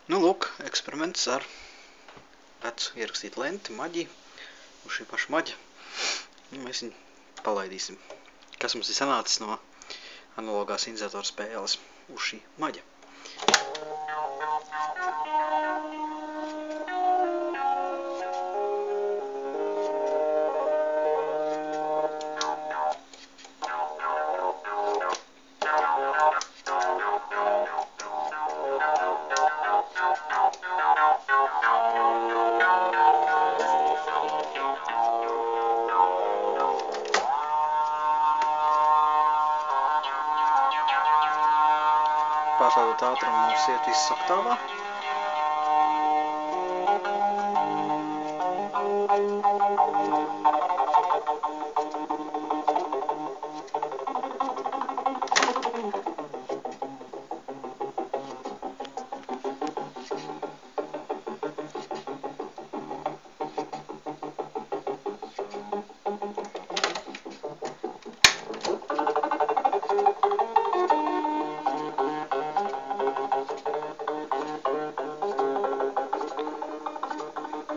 Nu, lūk, eksperiments ar vecu ierakstītu lenti, maģi, uz šī paša maģa. Mēs viņu palaidīsim. Kas mums ir sanācis no analogā sintezatora spēles uz šī maģa. Pārslēdot ātrumu mums iet viss oktāvā.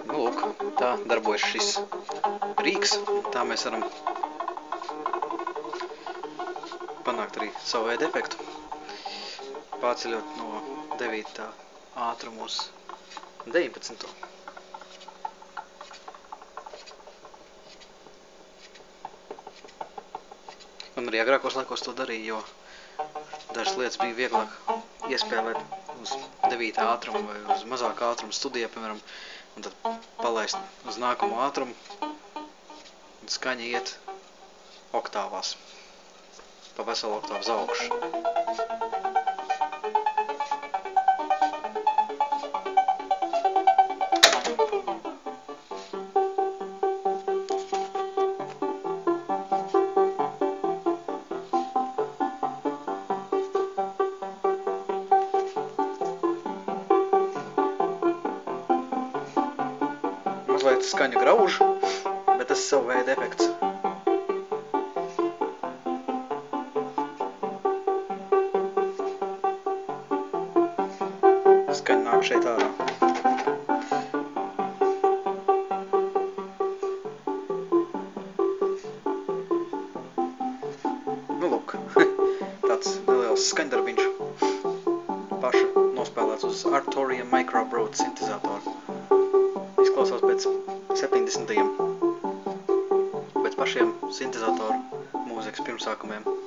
Nu, lūk, tā darbojas šis rīks, un tā mēs varam panākt arī savu veidu efektu, pārceļot no 9. ātrumu uz 19. Un arī agrākos laikos to darīja, jo dažas lietas bija vieglāk iespēlēt uz 9. ātrumu vai uz mazāku ātrumu studijā, piemēram, un tad palaist uz nākamo ātrumu, un skaņa iet oktāvās, pa veselu oktāvu uz augšu. Mazliet skaņu grauž, bet tas ir savu veidu efekts. Skaņa nāk šeit ārā. Nu, lūk, tāds neliels skaņdarbiņš. Paša nospēlēts uz Arturia Micro Broad sintezatoru. Izklausās pēc 70. pēc pašiem sintezatoru mūzikas pirmsākumiem.